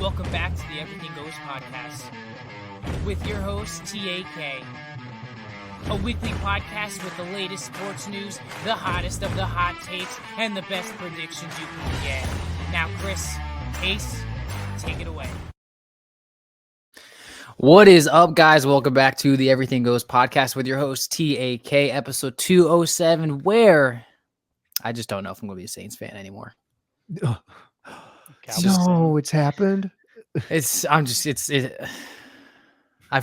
Welcome back to the Everything Goes Podcast with your host, TAK. A weekly podcast with the latest sports news, the hottest of the hot takes, and the best predictions you can get. Now, Chris, Ace, take it away. What is up, guys? Welcome back to the Everything Goes Podcast with your host, TAK, episode 207, where I just don't know if I'm going to be a Saints fan anymore. No, it's happened. I've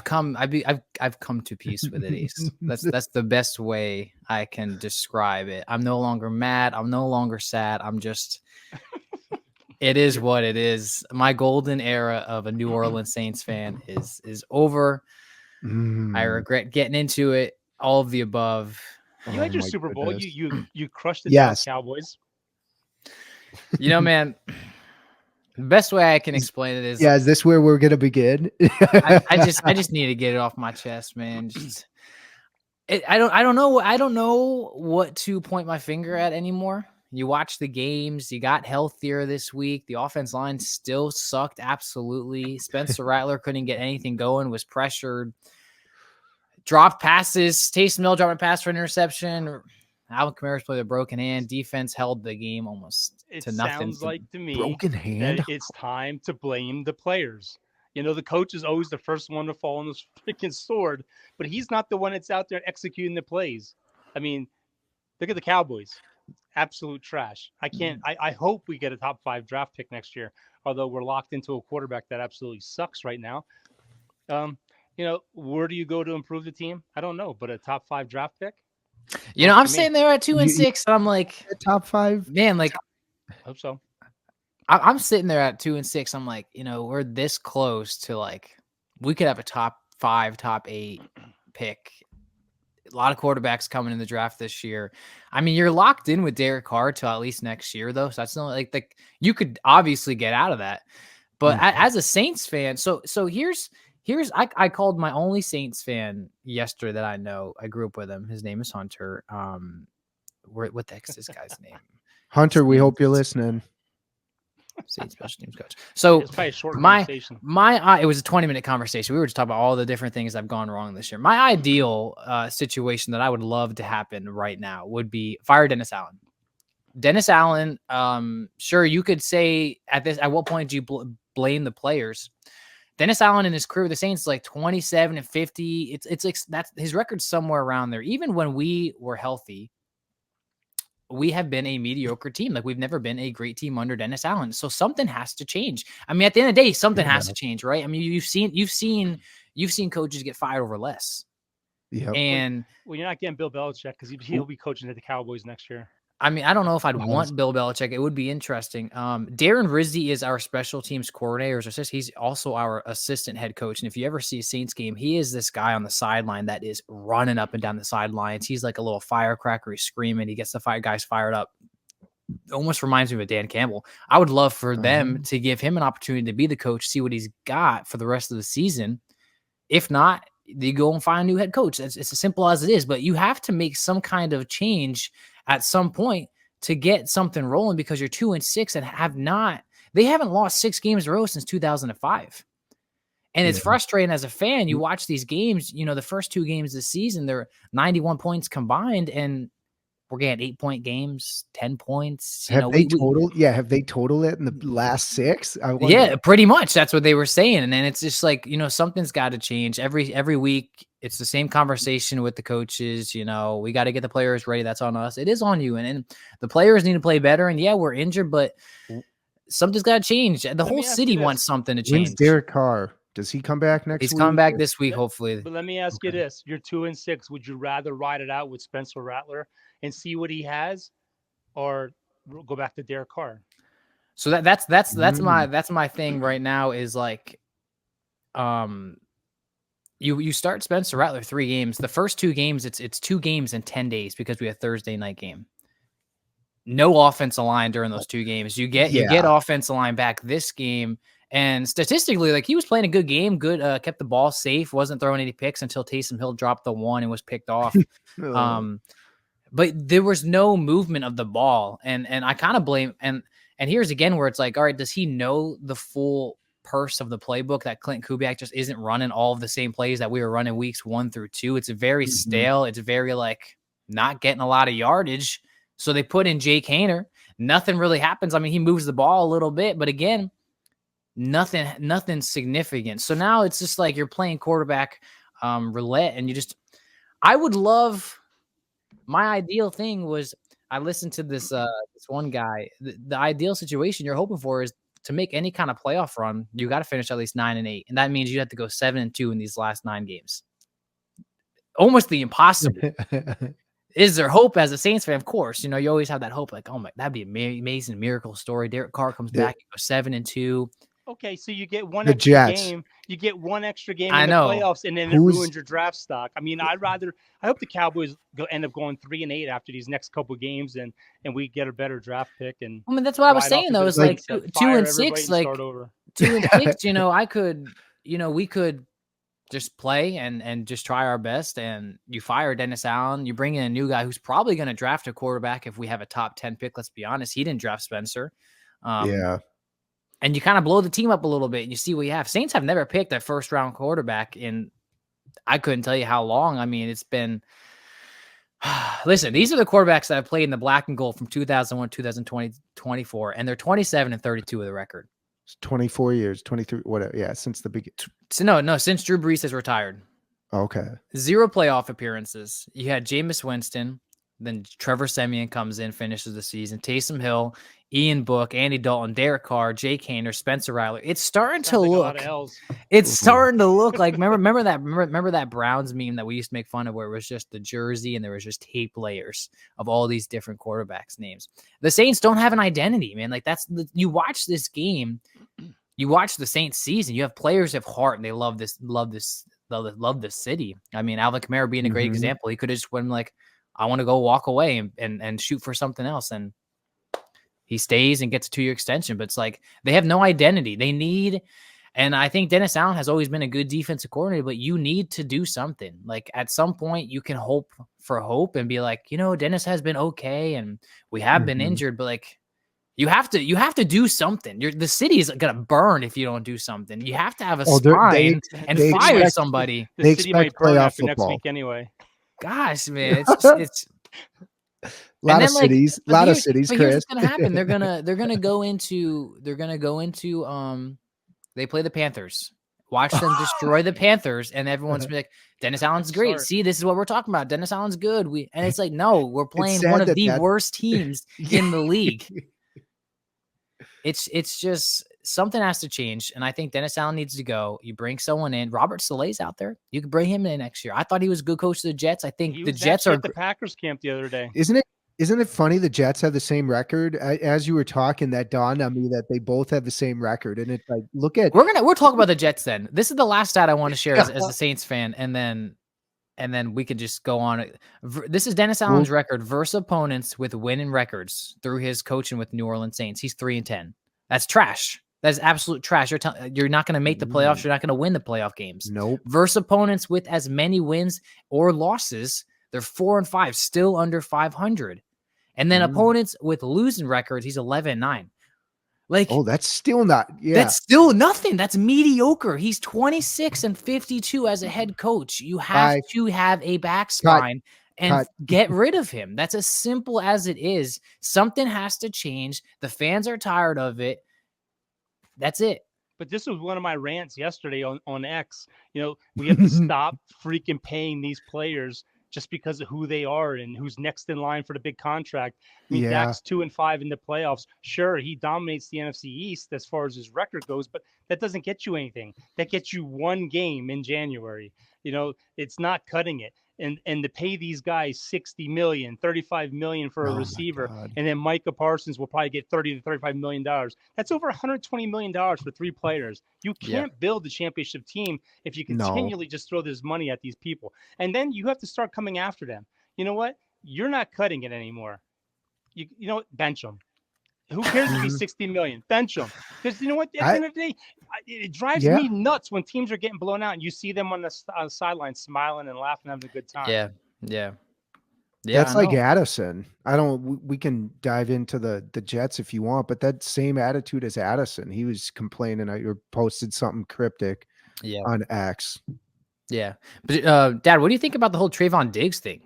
come to peace with it, Ace. That's the best way I can describe it. I'm no longer mad. I'm no longer sad. It is what it is. My golden era of a New Orleans Saints fan is over. I regret getting into it. All of the above. You had your Super Bowl. You crushed the Yes. Cowboys. You know, man, the best way I can explain it is, Is this where we're gonna begin? I just need to get it off my chest, man. I don't know what to point my finger at anymore. You watch the games, you got healthier this week. The offense line still sucked absolutely. Spencer Rattler couldn't get anything going, was pressured, dropped passes. Taysom Hill dropped a pass for an interception. Alvin Kamara's played a broken hand. Defense held the game almost to nothing. It sounds like to me Broken hand. that it's time to blame the players. You know, the coach is always the first one to fall on this freaking sword, but he's not the one that's out there executing the plays. I mean, look at the Cowboys. Absolute trash. I hope we get a top 5 draft pick next year, although we're locked into a quarterback that absolutely sucks right now. Where do you go to improve the team? I don't know, but a top 5 draft pick? You know, I'm sitting there at 2-6, and I'm like, top 5, man, like, I hope so. I'm sitting there at 2-6. I'm like, we're this close to like, we could have a top 5, top 8 pick. A lot of quarterbacks coming in the draft this year. I mean, you're locked in with Derek Carr till at least next year, though. So that's not like you could obviously get out of that. But as a Saints fan, so here's I called my only Saints fan yesterday that I know. I grew up with him. His name is Hunter. What the heck is this guy's name? Hunter, we hope you're listening. Saints special teams coach. So It's probably a short my conversation. it was a 20-minute conversation. We were just talking about all the different things that have gone wrong this year. My ideal situation that I would love to happen right now would be fire Dennis Allen. Dennis Allen, sure, you could say at what point do you blame the players? Dennis Allen in his career with the Saints, like 27-50. It's like that's his record's somewhere around there. Even when we were healthy, we have been a mediocre team. Like, we've never been a great team under Dennis Allen. So something has to change. I mean, at the end of the day, something has to change, right? I mean, you've seen coaches get fired over less. Yep. And Well, you're not getting Bill Belichick because he'll be coaching at the Cowboys next year. I mean, I don't know if I'd want Bill Belichick. It would be interesting. Darren Rizzi is our special teams coordinator. He's also our assistant head coach. And if you ever see a Saints game, he is this guy on the sideline that is running up and down the sidelines. He's like a little firecracker. He's screaming. He gets the guys fired up. It almost reminds me of Dan Campbell. I would love for them to give him an opportunity to be the coach, see what he's got for the rest of the season. If not, they go and find a new head coach. It's as simple as it is. But you have to make some kind of change at some point to get something rolling, because you're 2-6 and they haven't lost 6 games in a row since 2005. And it's frustrating as a fan. You watch these games, the first 2 games this season, they're 91 points combined, and we're getting 8-point games, 10 points. Have they totaled it in the last 6? Yeah, pretty much. That's what they were saying. And then it's just like, something's got to change every week. It's the same conversation with the coaches. We got to get the players ready. That's on us. It is on you. And the players need to play better. And yeah, we're injured, but something's got to change. The whole city wants something to change. When's Derek Carr? Does he come back next week? He's coming back this week, hopefully. But let me ask you this. You're 2-6. Would you rather ride it out with Spencer Rattler and see what he has, or go back to Derek Carr? So that's my thing right now is like, you start Spencer Rattler 3 games. The first 2 games, it's 2 games in 10 days because we have Thursday night game. No offensive line during those 2 games. You get offensive line back this game. And statistically, like, he was playing a good game, kept the ball safe, wasn't throwing any picks until Taysom Hill dropped the 1 and was picked off. But there was no movement of the ball. And I kind of blame, and here's again where it's like, all right, does he know the full purse of the playbook that Clint Kubiak just isn't running all of the same plays that we were running weeks 1 through 2. It's very stale. It's very like not getting a lot of yardage. So they put in Jake Haener. Nothing really happens. I mean, he moves the ball a little bit, but again, nothing significant. So now it's just like you're playing quarterback roulette, and I would love. My ideal thing was I listened to this one guy. The ideal situation you're hoping for is to make any kind of playoff run. You got to finish at least 9-8, and that means you have to go 7-2 in these last 9 games. Almost the impossible. Is there hope as a Saints fan? Of course, you always have that hope. Like, oh my, that'd be an amazing miracle story. Derek Carr comes back, 7-2. Okay, so you get one The extra Jets. game. You get one extra game I in the know. playoffs, and then it ruins your draft stock. I mean, I hope the Cowboys end up going 3-8 after these next couple games, and we get a better draft pick. And I mean, that's what I was saying though. It's like 2-6, like 2-6. We could just play and just try our best. And you fire Dennis Allen, you bring in a new guy who's probably going to draft a quarterback if we have a top 10 pick. Let's be honest, he didn't draft Spencer. And you kind of blow the team up a little bit and you see what you have. Saints have never picked a first round quarterback in, I couldn't tell you how long. I mean, it's been, listen, these are the quarterbacks that have played in the black and gold from 2001, 2020, 24, and they're 27-32 with a record. 24 years, 23, whatever. Yeah. Since the beginning. So no, since Drew Brees has retired. Okay. 0 playoff appearances. You had Jameis Winston, then Trevor Siemian comes in, finishes the season. Taysom Hill, Ian Book, Andy Dalton, Derek Carr, Jake Haener, Spencer Rattler. It's starting to look. It's starting to look like. Remember that Browns meme that we used to make fun of, where it was just the jersey and there was just tape layers of all these different quarterbacks' names. The Saints don't have an identity, man. Like you watch this game, you watch the Saints season. You have players of heart, and they love this city. I mean, Alvin Kamara being a great example. He could have just went like, I want to go walk away and shoot for something else. And he stays and gets a 2-year extension, but it's like they have no identity. They need, and I think Dennis Allen has always been a good defensive coordinator, but you need to do something. Like at some point you can hope for hope and be like, Dennis has been okay and we have been injured, but like you have to do something. The city is going to burn if you don't do something. You have to have a spine and fire somebody. The city might burn after next week anyway. Gosh, man, it's a lot of cities, Chris. Here's what's gonna happen. They're gonna go into they play the Panthers. Watch them destroy the Panthers, and everyone's be like, Dennis Allen's great. See, this is what we're talking about. Dennis Allen's good. And it's like, no, we're playing one of the worst teams in the league. It's just something has to change, and I think Dennis Allen needs to go. You bring someone in. Robert Saleh's out there. You can bring him in next year. I thought he was a good coach to the Jets. I think the Jets are at the Packers camp the other day. Isn't it funny the Jets have the same record? As you were talking, that dawned on me that they both have the same record, and it's like, we're talking about the Jets. Then this is the last stat I want to share as a Saints fan, and then we could just go on. This is Dennis Allen's record versus opponents with winning records through his coaching with New Orleans Saints. He's 3-10. That's trash. That's absolute trash. You're not going to make the playoffs. You're not going to win the playoff games. Nope. Versus opponents with as many wins or losses, they're 4-5, still under 500. And then opponents with losing records, he's 11-9. Like, that's still not. Yeah, that's still nothing. That's mediocre. He's 26-52 as a head coach. You have to have a back spine and get rid of him. That's as simple as it is. Something has to change. The fans are tired of it. That's it. But this was one of my rants yesterday on X. We have to stop freaking paying these players just because of who they are and who's next in line for the big contract. I mean, Dak's 2-5 in the playoffs. Sure, he dominates the NFC East as far as his record goes, but that doesn't get you anything. That gets you one game in January. It's not cutting it. And to pay these guys $60 million, $35 million for a receiver, and then Micah Parsons will probably get $30 to $35 million. That's over $120 million for 3 players. You can't build the championship team if you continually just throw this money at these people. And then you have to start coming after them. You know what? You're not cutting it anymore. You know what? Bench them. Who cares if he's $60 million? Bench him. Because you know what? At the end of the day, it drives me nuts when teams are getting blown out and you see them on the sideline smiling and laughing, having a good time. Yeah. Yeah, That's like Addison. We can dive into the Jets if you want, but that same attitude as Addison. He was complaining or posted something cryptic on X. Yeah. But Dad, what do you think about the whole Trayvon Diggs thing?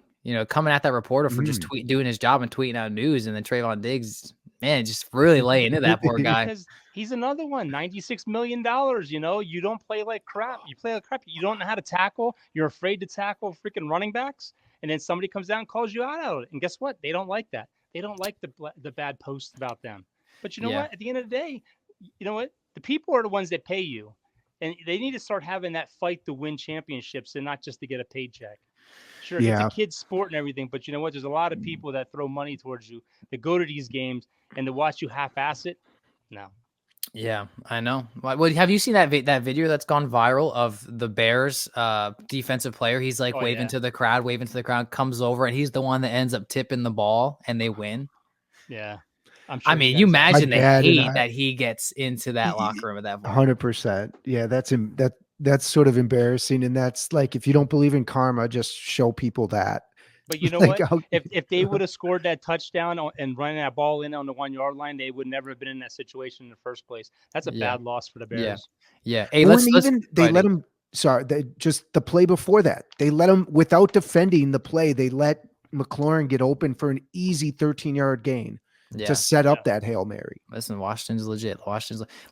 Coming at that reporter for just doing his job and tweeting out news, and then Trayvon Diggs, man, just really lay into that poor guy. Because he's another one, $96 million. You don't play like crap. You play like crap. You don't know how to tackle. You're afraid to tackle freaking running backs. And then somebody comes down and calls you out on it. And guess what? They don't like that. They don't like the bad posts about them. But you know what? At the end of the day, you know what? The people are the ones that pay you. And they need to start having that fight to win championships and not just to get a paycheck. Sure, it's a kid's sport and everything, but you know what? There's a lot of people that throw money towards you, that go to these games, and to watch you half-ass it. No. Yeah, I know. Well, have you seen that video that's gone viral of the Bears defensive player? He's like waving to the crowd, comes over, and he's the one that ends up tipping the ball, and they win. Yeah. I'm sure I mean, you imagine the hate that he gets into that locker room at that point. 100%. Yeah, that's sort of embarrassing, and that's like, if you don't believe in karma, just show people that. But you know what? If they would have scored that touchdown and running that ball in on the 1 yard line, they would never have been in that situation in the first place. That's a bad loss for the Bears. Yeah. Hey, they let him. Sorry, the play before that, they let him, without defending the play, they let McLaurin get open for an easy 13-yard gain. To set up that Hail Mary. Listen, Washington's legit.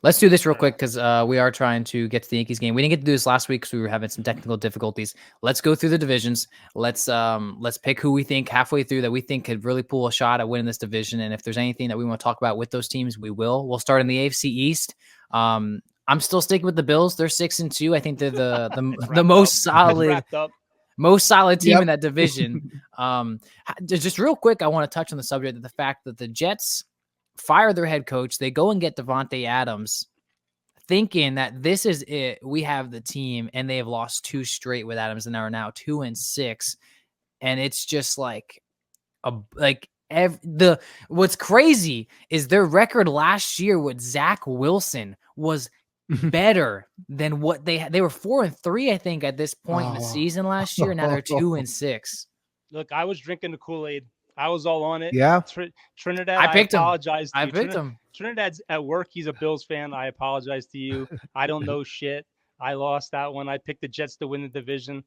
Let's do this real quick because we are trying to get to the Yankees game. We didn't get to do this last week because we were having some technical difficulties. Let's go through the divisions. Let's pick who we think halfway through that we think could really pull a shot at winning this division. And if there's anything that we want to talk about with those teams, we will. We'll start in the AFC East. I'm still sticking with the Bills. They're 6-2. I think they're the most solid. Most solid team in that division. Just real quick, I want to touch on the subject of the fact that the Jets fire their head coach. They go and get Devontae Adams, thinking that this is it. We have the team, and they have lost 2 straight with Adams, and are now 2-6. And it's just what's crazy is their record last year with Zach Wilson was better than what they were 4-3, I think, at this point in the season last year. Now they're 2-6. Look, I was drinking the Kool-Aid. I was all on it. Yeah. Trinidad, I picked him. I picked him. Trinidad's at work. He's a Bills fan. I apologize to you. I don't know shit. I lost that one. I picked the Jets to win the division.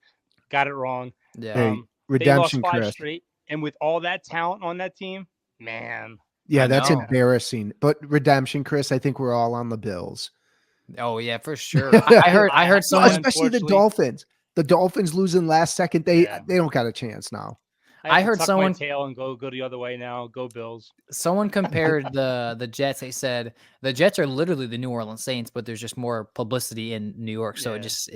Got it wrong. Yeah. Redemption, they lost 5 Chris. straight. And with all that talent on that team, man. Yeah, that's embarrassing. But redemption, Chris, I think we're all on the Bills. Oh yeah, for sure. I heard someone, especially the Dolphins. The Dolphins losing last second. They don't got a chance now. I heard someone my tail and go the other way now. Go Bills. Someone compared the Jets. They said the Jets are literally the New Orleans Saints, but there's just more publicity in New York, so it's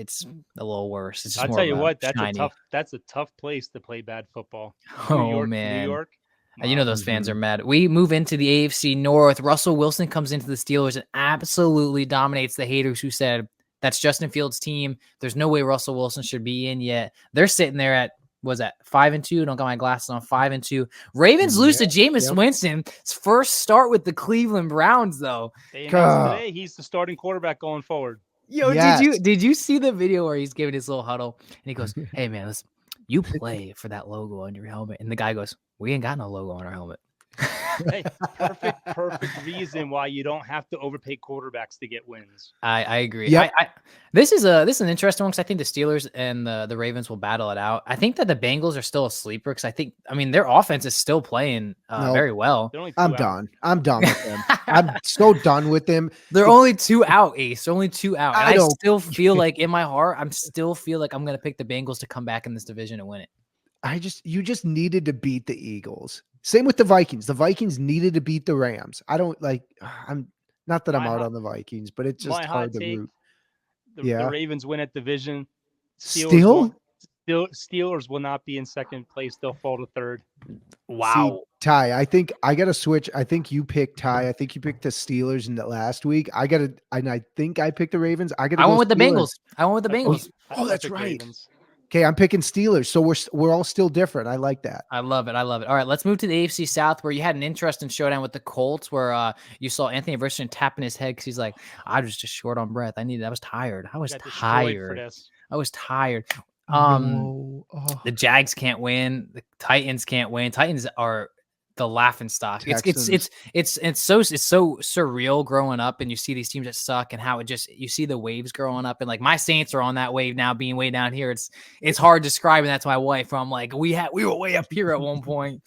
a little worse. It's just I'll tell you what, that's a tough place to play bad football. New York. You know those fans are mad. We move into the AFC North. Russell Wilson comes into the Steelers and absolutely dominates the haters who said that's Justin Fields' team. There's no way Russell Wilson should be in yet. They're sitting there at 5-2. Don't got my glasses on. 5-2. Ravens lose to Jameis Winston. His first start with the Cleveland Browns, though. They announced today he's the starting quarterback going forward. Yo, did you see the video where he's giving his little huddle and he goes, "Hey man, listen, you play for that logo on your helmet," and the guy goes, "We ain't got no logo on our helmet." Hey, perfect reason why you don't have to overpay quarterbacks to get wins. I agree. Yep. This is an interesting one because I think the Steelers and the Ravens will battle it out. I think that the Bengals are still a sleeper because their offense is still playing very well. I'm done. I'm done with them. I'm so done with them. They're only 2 out, Ace. They're only 2 out. And I still feel like in my heart, I'm going to pick the Bengals to come back in this division and win it. You just needed to beat the Eagles. Same with the Vikings. The Vikings needed to beat the Rams. I'm not that I'm out on the Vikings, but it's just hard to root. The Ravens win at division. Steelers will not be in second place. They'll fall to third. Wow. See, Ty, I think I got to switch. I think you picked Ty. I think you picked the Steelers in the last week. I think I picked the Ravens. I went with the Bengals. Oh, that's right. Ravens. Okay, I'm picking Steelers, so we're all still different. I like that. I love it. All right, let's move to the AFC South, where you had an interesting showdown with the Colts, where you saw Anthony Richardson tapping his head because he's like, "I was just short on breath. I was tired. I was tired. No. Oh, The Jags can't win. The Titans can't win. Titans are the laughing stock. Texans. It's so surreal growing up, and you see these teams that suck, and how you see the waves growing up, and like my Saints are on that wave now, being way down here. It's hard describing that to my wife. I'm like, we were way up here at one point.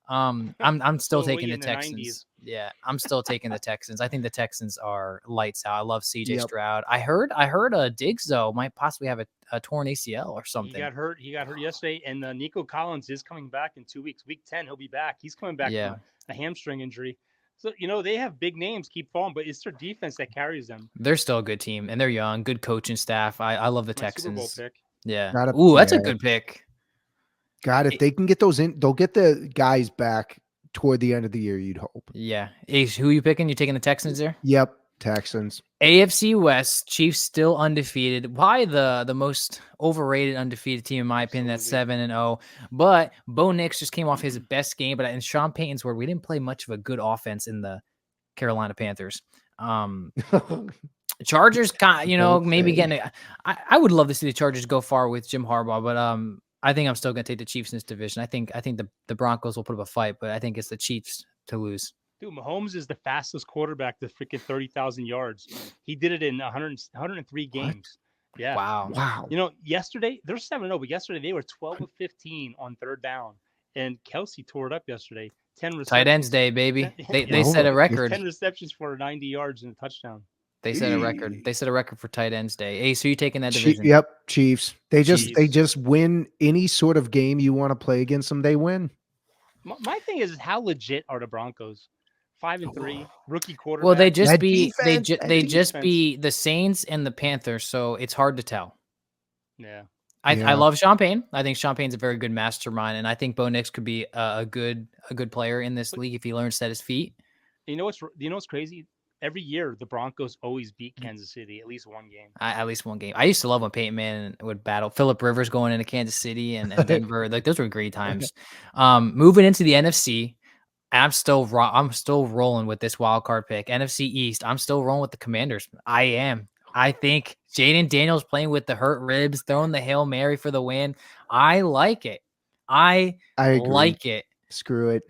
I'm still taking the Texans. Yeah, I'm still taking the Texans. I think the Texans are lights out. I love CJ Stroud. I heard Diggs though might possibly have a torn ACL or something. He got hurt yesterday, and Nico Collins is coming back in 2 weeks. Week 10, he'll be back. He's coming back from a hamstring injury. So, they have big names keep falling, but it's their defense that carries them. They're still a good team, and they're young, good coaching staff. I love the Texans. Super Bowl pick. Yeah. That's a good pick. God, if they can get those in, they'll get the guys back toward the end of the year, you'd hope. Yeah. Ace, who are you picking? You taking the Texans there? Yep, Texans. AFC West, Chiefs still undefeated. Probably the most overrated undefeated team, in my opinion. That's 7-0. But Bo Nix just came off his best game. But in Sean Payton's word, we didn't play much of a good offense in the Carolina Panthers. Chargers, maybe getting. I would love to see the Chargers go far with Jim Harbaugh, but I think I'm still going to take the Chiefs in this division. I think the Broncos will put up a fight, but I think it's the Chiefs to lose. Dude, Mahomes is the fastest quarterback to freaking 30,000 yards. He did it in 103 games. What? Yeah. Wow. Yesterday, they're 7-0, but yesterday they were 12 of 15 on third down. And Kelsey tore it up yesterday. 10 receptions. Tight ends day, baby. They set a record. 10 receptions for 90 yards and a touchdown. They set a record. They set a record for tight ends day. Hey, so you taking that division? Yep, Chiefs. They just win any sort of game you want to play against them. They win. My thing is, how legit are the Broncos? 5-3, rookie quarterback. Well, they just beat the Saints and the Panthers, so it's hard to tell. Yeah. I love Sean Payne. I think Sean Payne's a very good mastermind, and I think Bo Nix could be a good player in this league if he learns to set his feet. You know what's crazy? Every year, the Broncos always beat Kansas City at least one game. At least one game. I used to love when Peyton Manning would battle Phillip Rivers going into Kansas City and Denver. Like those were great times. Moving into the NFC, I'm still rolling with this wild card pick. NFC East, I'm still rolling with the Commanders. I am. I think Jaden Daniels playing with the hurt ribs, throwing the Hail Mary for the win. I like it. I like it. Screw it.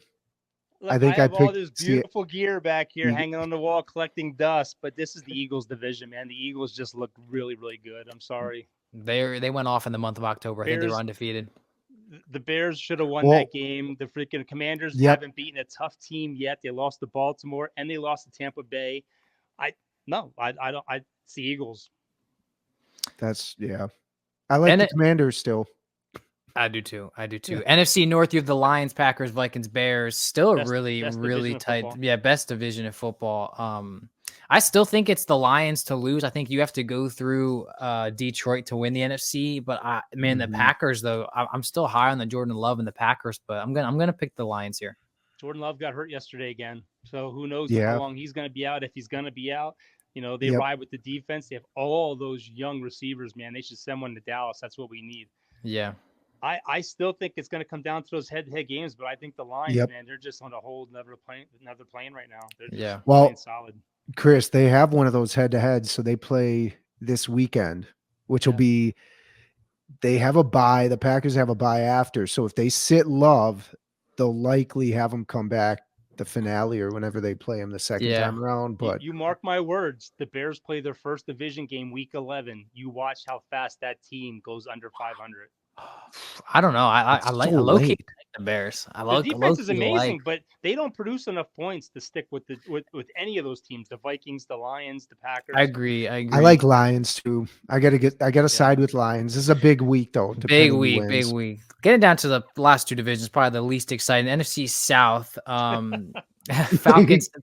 Look, I have all this beautiful gear back here hanging on the wall collecting dust, but this is the Eagles division, man. The Eagles just look really, really good. I'm sorry. They went off in the month of October. I think they were undefeated. The Bears should have won that game. The freaking Commanders haven't beaten a tough team yet. They lost to Baltimore and they lost to Tampa Bay. I see Eagles. I like the Commanders still. I do too. NFC North, you have the Lions, Packers, Vikings, Bears. Still really tight. Yeah, best division of football. I still think it's the Lions to lose. I think you have to go through Detroit to win the NFC. But the Packers though, I'm still high on the Jordan Love and the Packers. But I'm gonna pick the Lions here. Jordan Love got hurt yesterday again, so who knows how long he's gonna be out. If he's gonna be out, they ride with the defense. They have all those young receivers, man. They should send one to Dallas. That's what we need. Yeah. I still think it's going to come down to those head-to-head games, but I think the Lions, man, they're just on a whole another plane right now. They're just playing solid. Chris, they have one of those head-to-heads, so they play this weekend, which will be they have a bye. The Packers have a bye after, so if they sit Love, they'll likely have him come back the finale or whenever they play him the second time around. But you mark my words, the Bears play their first division game week 11. You watch how fast that team goes under 500. I don't know. I like the Bears. The defense is amazing, but they don't produce enough points to stick with any of those teams. The Vikings, the Lions, the Packers. I agree. I like Lions too. I gotta side with Lions. This is a big week though. Big week. Getting down to the last two divisions, probably the least exciting. NFC South.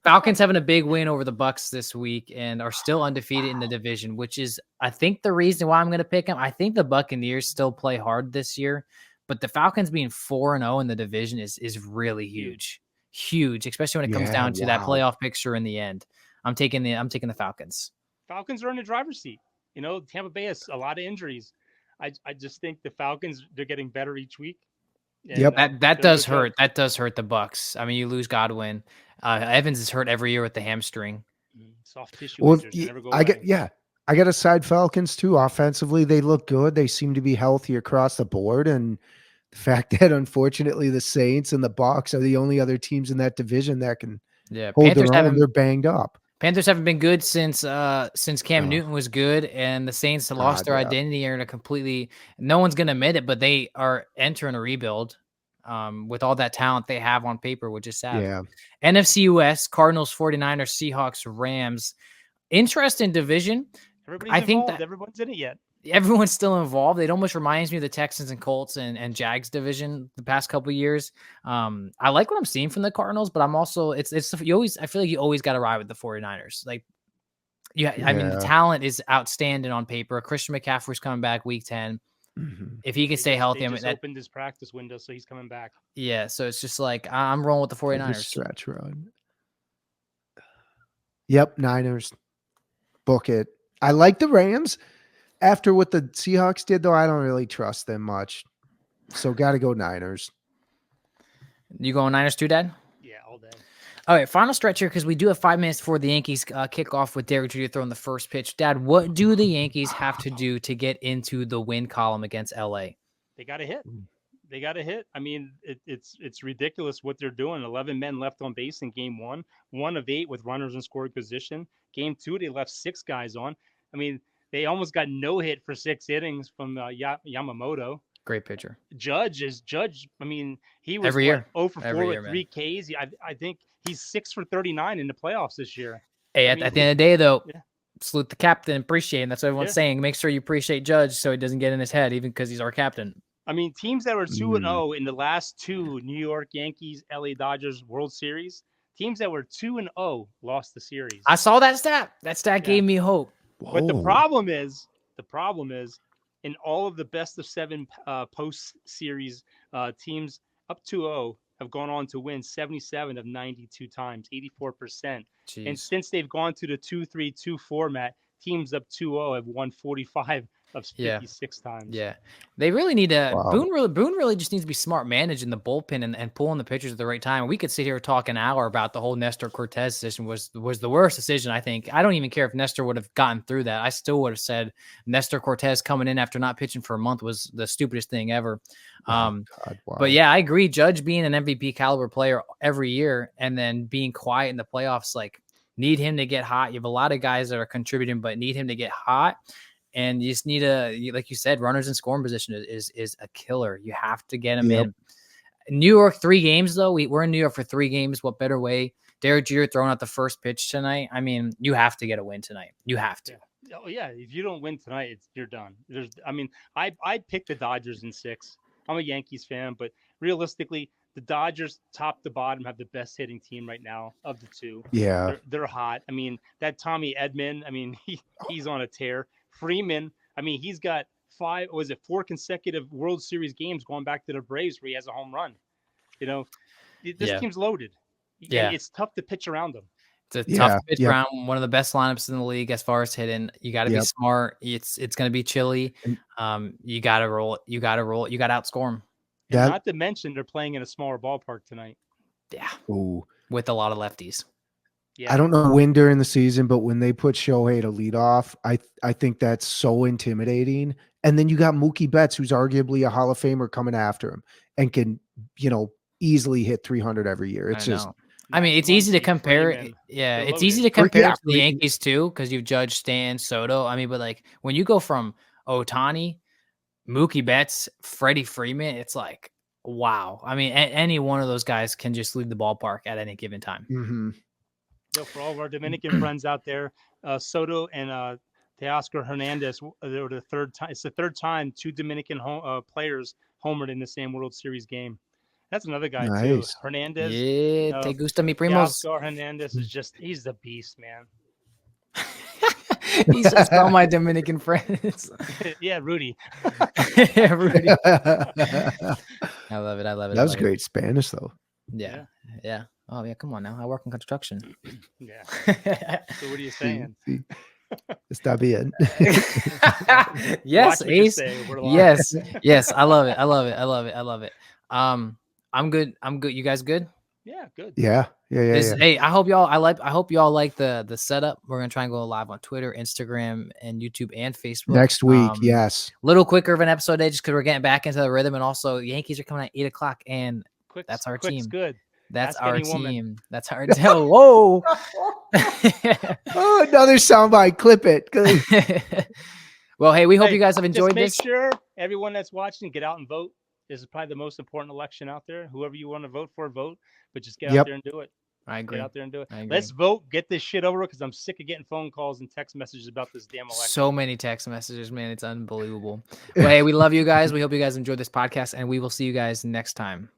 Falcons having a big win over the Bucks this week and are still undefeated in the division, which is, I think, the reason why I'm going to pick them. I think the Buccaneers still play hard this year, but the Falcons being 4-0 in the division is really huge, especially when it comes down to that playoff picture in the end. I'm taking the Falcons. Falcons are in the driver's seat. Tampa Bay has a lot of injuries. I just think the Falcons, they're getting better each week. And, that does hurt. That does hurt the Bucks. I mean, you lose Godwin. Evans is hurt every year with the hamstring. Soft tissue. I got to side Falcons too. Offensively, they look good. They seem to be healthy across the board. And the fact that unfortunately the Saints and the Bucs are the only other teams in that division that can hold their own, they're banged up. Panthers haven't been good since Cam Newton was good, and the Saints lost their identity and are completely. No one's gonna admit it, but they are entering a rebuild with all that talent they have on paper, which is sad. Yeah. NFC West: Cardinals, 49ers, Seahawks, Rams. Interesting division. Everybody's involved. Everyone's in it yet. Everyone's still involved. It almost reminds me of the Texans and Colts and Jags division the past couple of years. I like what I'm seeing from the Cardinals, but I'm also I feel like you always got to ride with the 49ers. Like, I mean, the talent is outstanding on paper. Christian McCaffrey's coming back week 10. Mm-hmm. If he can stay healthy, he opened his practice window, so he's coming back. Yeah, so it's just like I'm rolling with the 49ers. Stretch run. Yep, Niners. Book it. I like the Rams. After what the Seahawks did, though, I don't really trust them much. So got to go Niners. You going Niners too, Dad? Yeah, all day. All right, final stretch here because we do have 5 minutes before the Yankees kick off with Derek Jeter throwing the first pitch. Dad, what do the Yankees have to do to get into the win column against LA? They got to hit. They got to hit. I mean, it's ridiculous what they're doing. 11 men left on base in game 1, 1 of 8 with runners in scoring position. Game 2, they left 6 guys on. I mean, they almost got no hit for 6 innings from Yamamoto. Great pitcher. Judge. I mean, he was every year 0 for 4 with 3 Ks. I think he's 6 for 39 in the playoffs this year. Hey, at the end of the day, though, salute the captain, appreciate him. That's what everyone's saying. Make sure you appreciate Judge so he doesn't get in his head, even because he's our captain. I mean, teams that were 2-0 in the last 2 New York Yankees, LA Dodgers World Series, teams that were 2-0 lost the series. I saw that stat. That stat gave me hope. Whoa. But the problem is, in all of the best of 7 post-series teams, up 2-0 have gone on to win 77 of 92 times, 84%. Jeez. And since they've gone to the 2-3-2 format, teams up 2-0 have won 45 of 56 times. Yeah. They really need to Boone really just needs to be smart managing the bullpen and pulling the pitchers at the right time. We could sit here and talk an hour about the whole Nestor Cortez decision was the worst decision, I think. I don't even care if Nestor would have gotten through that. I still would have said Nestor Cortez coming in after not pitching for a month was the stupidest thing ever. But yeah, I agree. Judge being an MVP caliber player every year and then being quiet in the playoffs, like, need him to get hot. You have a lot of guys that are contributing, but need him to get hot. And you just need like you said, runners in scoring position is a killer. You have to get him in. New York, 3 games, though. We're in New York for 3 games. What better way? Derek Jeter throwing out the first pitch tonight. I mean, you have to get a win tonight. You have to. Yeah. Oh, yeah. If you don't win tonight, you're done. I picked the Dodgers in 6. I'm a Yankees fan, but realistically, the Dodgers, top to bottom, have the best hitting team right now of the 2. Yeah. They're hot. I mean, that Tommy Edman, he's on a tear. Freeman, he's got 4 consecutive World Series games going back to the Braves where he has a home run. This team's loaded. Yeah. It's tough to pitch around them. It's a tough pitch around. One of the best lineups in the league as far as hitting. You got to be smart. It's going to be chilly. You got to roll. You got to outscore them. And not to mention they're playing in a smaller ballpark tonight. Yeah. Ooh. With a lot of lefties. Yeah. I don't know when during the season, but when they put Shohei to lead off, I think that's so intimidating. And then you got Mookie Betts, who's arguably a Hall of Famer, coming after him and can, easily hit 300 every year. It's it's easy to compare. Yeah, it's easy to compare to the Yankees too, because you've judged Stan, Soto. But like when you go from Ohtani, Mookie Betts, Freddie Freeman, it's like, wow. Any one of those guys can just lead the ballpark at any given time. Mm-hmm. So for all of our Dominican friends out there, Soto and Teoscar Hernandez, they were the third time. It's the third time 2 Dominican players homered in the same World Series game. That's another guy too. Hernandez. Yeah, te gusta mi primos. Teoscar Hernandez he's the beast, man. He's just all my Dominican friends. Yeah, Rudy. Yeah, Rudy. I love it. That was great Spanish, though. Yeah. Oh, yeah, come on now. I work in construction. Yeah. So what are you saying? Está bien. Yes, Ace. Yes. I love it. I'm good. You guys good? Yeah, good. Yeah. Hey, I hope y'all like the setup. We're gonna try and go live on Twitter, Instagram, and YouTube and Facebook Next week. Yes. Little quicker of an episode today just because we're getting back into the rhythm, and also Yankees are coming at 8:00, and that's our team. Good. That's Ask our any team. woman. That's our team. Whoa. Oh, another soundbite. Clip it. Well, hey, we hope you guys have enjoyed this. Make sure everyone that's watching, get out and vote. This is probably the most important election out there. Whoever you want to vote for, vote. But just get out there and do it. I agree. Get out there and do it. I agree. Let's vote. Get this shit over because I'm sick of getting phone calls and text messages about this damn election. So many text messages, man. It's unbelievable. Well, hey, we love you guys. We hope you guys enjoyed this podcast, and we will see you guys next time.